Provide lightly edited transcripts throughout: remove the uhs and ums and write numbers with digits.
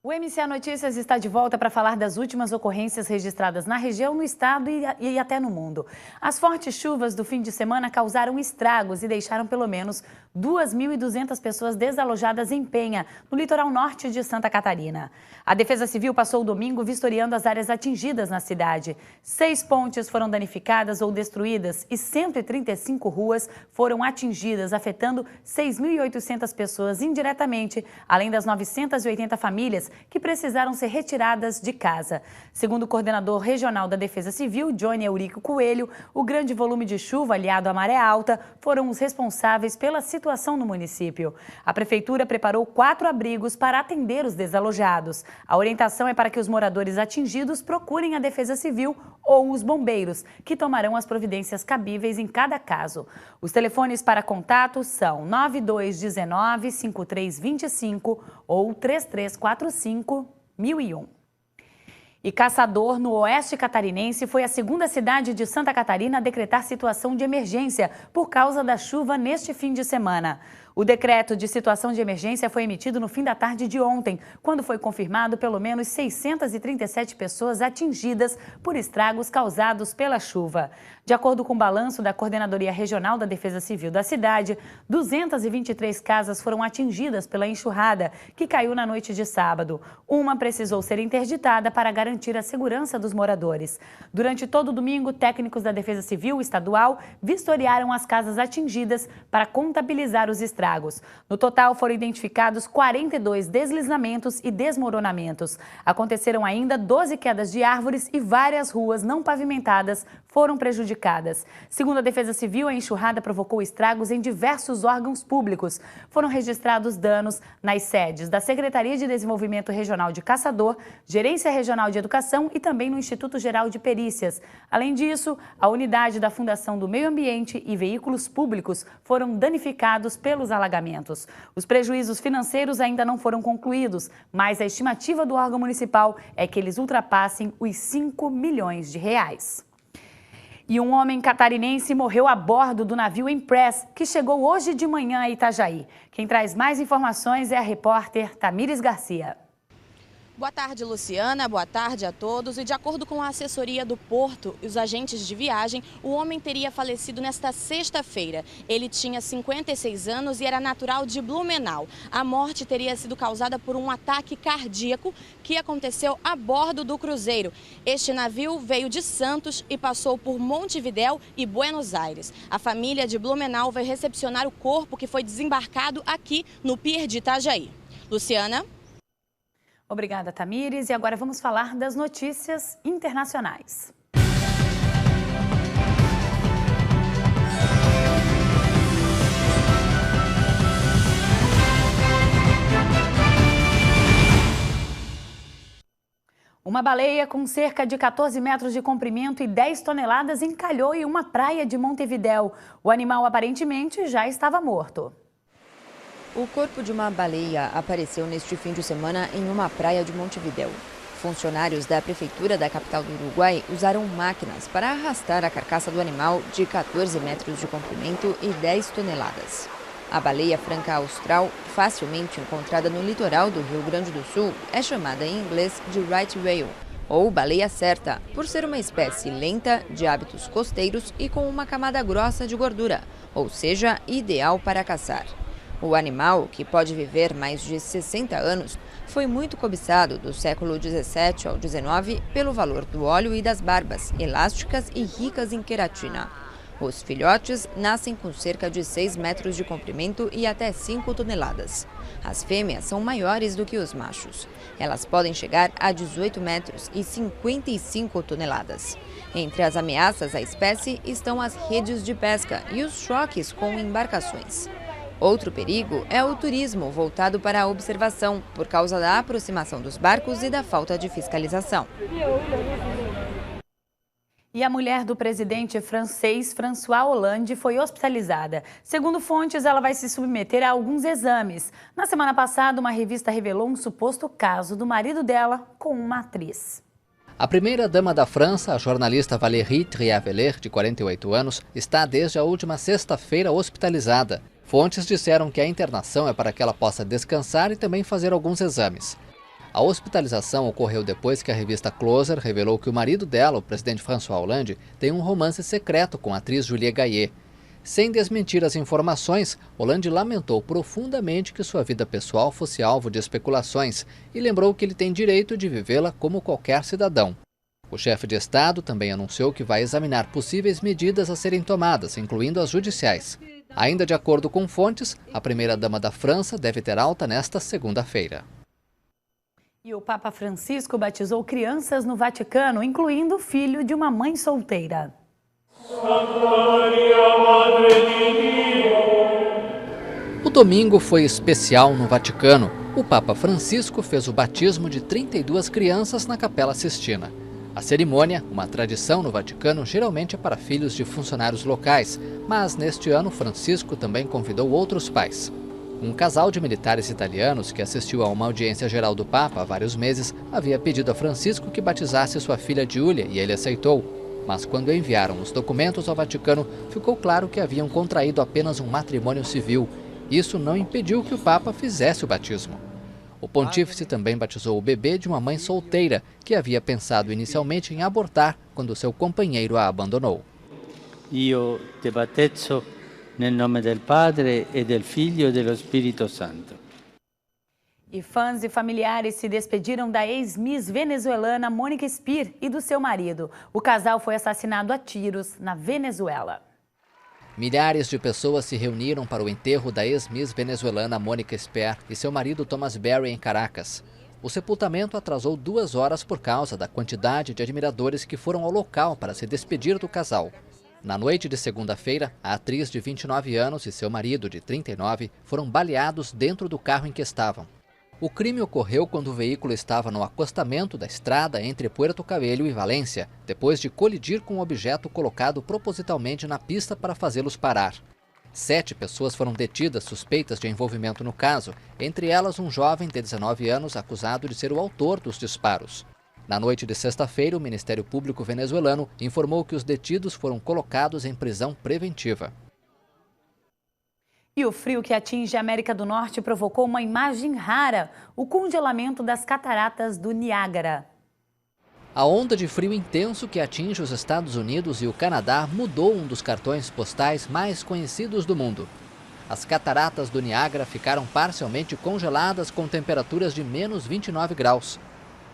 O MCA Notícias está de volta para falar das últimas ocorrências registradas na região, no estado e até no mundo. As fortes chuvas do fim de semana causaram estragos e deixaram pelo menos 2.200 pessoas desalojadas em Penha, no litoral norte de Santa Catarina. A Defesa Civil passou o domingo vistoriando as áreas atingidas na cidade. 6 pontes foram danificadas ou destruídas e 135 ruas foram atingidas, afetando 6.800 pessoas indiretamente, além das 980 famílias que precisaram ser retiradas de casa. Segundo o coordenador regional da Defesa Civil, Johnny Eurico Coelho, o grande volume de chuva aliado à maré alta foram os responsáveis pela situação no município. A prefeitura preparou 4 abrigos para atender os desalojados. A orientação é para que os moradores atingidos procurem a Defesa Civil ou os bombeiros, que tomarão as providências cabíveis em cada caso. Os telefones para contato são 9219-5325 ou 3345-1001. E Caçador, no oeste catarinense, foi a segunda cidade de Santa Catarina a decretar situação de emergência por causa da chuva neste fim de semana. O decreto de situação de emergência foi emitido no fim da tarde de ontem, quando foi confirmado pelo menos 637 pessoas atingidas por estragos causados pela chuva. De acordo com o balanço da Coordenadoria Regional da Defesa Civil da cidade, 223 casas foram atingidas pela enxurrada, que caiu na noite de sábado. Uma precisou ser interditada para garantir a segurança dos moradores. Durante todo o domingo, técnicos da Defesa Civil estadual vistoriaram as casas atingidas para contabilizar os estragos. No total, foram identificados 42 deslizamentos e desmoronamentos. Aconteceram ainda 12 quedas de árvores e várias ruas não pavimentadas foram prejudicadas. Segundo a Defesa Civil, a enxurrada provocou estragos em diversos órgãos públicos. Foram registrados danos nas sedes da Secretaria de Desenvolvimento Regional de Caçador, Gerência Regional de Educação e também no Instituto Geral de Perícias. Além disso, a unidade da Fundação do Meio Ambiente e veículos públicos foram danificados pelos alagamentos. Os prejuízos financeiros ainda não foram concluídos, mas a estimativa do órgão municipal é que eles ultrapassem os 5 milhões de reais. E um homem catarinense morreu a bordo do navio Empress, que chegou hoje de manhã a Itajaí. Quem traz mais informações é a repórter Tamires Garcia. Boa tarde, Luciana. Boa tarde a todos. E de acordo com a assessoria do Porto e os agentes de viagem, o homem teria falecido nesta sexta-feira. Ele tinha 56 anos e era natural de Blumenau. A morte teria sido causada por um ataque cardíaco que aconteceu a bordo do cruzeiro. Este navio veio de Santos e passou por Montevidéu e Buenos Aires. A família de Blumenau vai recepcionar o corpo que foi desembarcado aqui no pier de Itajaí. Luciana? Obrigada, Tamires. E agora vamos falar das notícias internacionais. Uma baleia com cerca de 14 metros de comprimento e 10 toneladas encalhou em uma praia de Montevidéu. O animal aparentemente já estava morto. O corpo de uma baleia apareceu neste fim de semana em uma praia de Montevidéu. Funcionários da prefeitura da capital do Uruguai usaram máquinas para arrastar a carcaça do animal de 14 metros de comprimento e 10 toneladas. A baleia franca austral, facilmente encontrada no litoral do Rio Grande do Sul, é chamada em inglês de right whale, ou baleia certa, por ser uma espécie lenta, de hábitos costeiros e com uma camada grossa de gordura, ou seja, ideal para caçar. O animal, que pode viver mais de 60 anos, foi muito cobiçado do século 17 ao 19 pelo valor do óleo e das barbas, elásticas e ricas em queratina. Os filhotes nascem com cerca de 6 metros de comprimento e até 5 toneladas. As fêmeas são maiores do que os machos. Elas podem chegar a 18 metros e 55 toneladas. Entre as ameaças à espécie estão as redes de pesca e os choques com embarcações. Outro perigo é o turismo voltado para a observação, por causa da aproximação dos barcos e da falta de fiscalização. E a mulher do presidente francês François Hollande foi hospitalizada. Segundo fontes, ela vai se submeter a alguns exames. Na semana passada, uma revista revelou um suposto caso do marido dela com uma atriz. A primeira-dama da França, a jornalista Valérie Trierweiler, de 48 anos, está desde a última sexta-feira hospitalizada. Fontes disseram que a internação é para que ela possa descansar e também fazer alguns exames. A hospitalização ocorreu depois que a revista Closer revelou que o marido dela, o presidente François Hollande, tem um romance secreto com a atriz Julie Gaillet. Sem desmentir as informações, Hollande lamentou profundamente que sua vida pessoal fosse alvo de especulações e lembrou que ele tem direito de vivê-la como qualquer cidadão. O chefe de Estado também anunciou que vai examinar possíveis medidas a serem tomadas, incluindo as judiciais. Ainda de acordo com fontes, a primeira-dama da França deve ter alta nesta segunda-feira. E o Papa Francisco batizou crianças no Vaticano, incluindo o filho de uma mãe solteira. O domingo foi especial no Vaticano. O Papa Francisco fez o batismo de 32 crianças na Capela Sistina. A cerimônia, uma tradição no Vaticano, geralmente é para filhos de funcionários locais, mas neste ano Francisco também convidou outros pais. Um casal de militares italianos que assistiu a uma audiência geral do Papa há vários meses havia pedido a Francisco que batizasse sua filha Giulia e ele aceitou. Mas quando enviaram os documentos ao Vaticano, ficou claro que haviam contraído apenas um matrimônio civil. Isso não impediu que o Papa fizesse o batismo. O pontífice também batizou o bebê de uma mãe solteira, que havia pensado inicialmente em abortar quando seu companheiro a abandonou. Io te battezzo nel nome del Padre e del Figlio e dello Spirito Santo. E fãs e familiares se despediram da ex-miss venezuelana Mônica Speer e do seu marido. O casal foi assassinado a tiros na Venezuela. Milhares de pessoas se reuniram para o enterro da ex-miss venezuelana Mônica Speer e seu marido Thomas Berry em Caracas. O sepultamento atrasou 2 horas por causa da quantidade de admiradores que foram ao local para se despedir do casal. Na noite de segunda-feira, a atriz de 29 anos e seu marido de 39 foram baleados dentro do carro em que estavam. O crime ocorreu quando o veículo estava no acostamento da estrada entre Puerto Cabello e Valência, depois de colidir com um objeto colocado propositalmente na pista para fazê-los parar. 7 pessoas foram detidas suspeitas de envolvimento no caso, entre elas um jovem de 19 anos acusado de ser o autor dos disparos. Na noite de sexta-feira, o Ministério Público venezuelano informou que os detidos foram colocados em prisão preventiva. E o frio que atinge a América do Norte provocou uma imagem rara, o congelamento das cataratas do Niágara. A onda de frio intenso que atinge os Estados Unidos e o Canadá mudou um dos cartões postais mais conhecidos do mundo. As cataratas do Niágara ficaram parcialmente congeladas com temperaturas de menos 29 graus.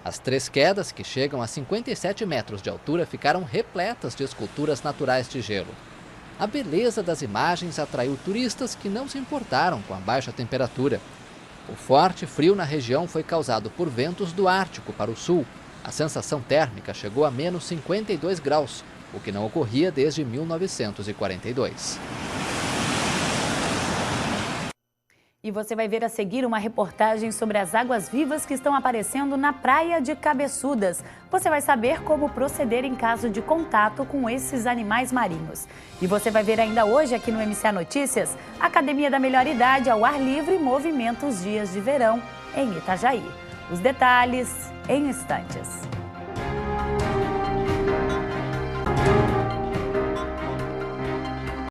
As 3 quedas, que chegam a 57 metros de altura, ficaram repletas de esculturas naturais de gelo. A beleza das imagens atraiu turistas que não se importaram com a baixa temperatura. O forte frio na região foi causado por ventos do Ártico para o sul. A sensação térmica chegou a menos 52 graus, o que não ocorria desde 1942. E você vai ver a seguir uma reportagem sobre as águas-vivas que estão aparecendo na praia de Cabeçudas. Você vai saber como proceder em caso de contato com esses animais marinhos. E você vai ver ainda hoje aqui no MCA Notícias, Academia da Melhor Idade ao ar livre movimenta os dias de verão em Itajaí. Os detalhes em instantes.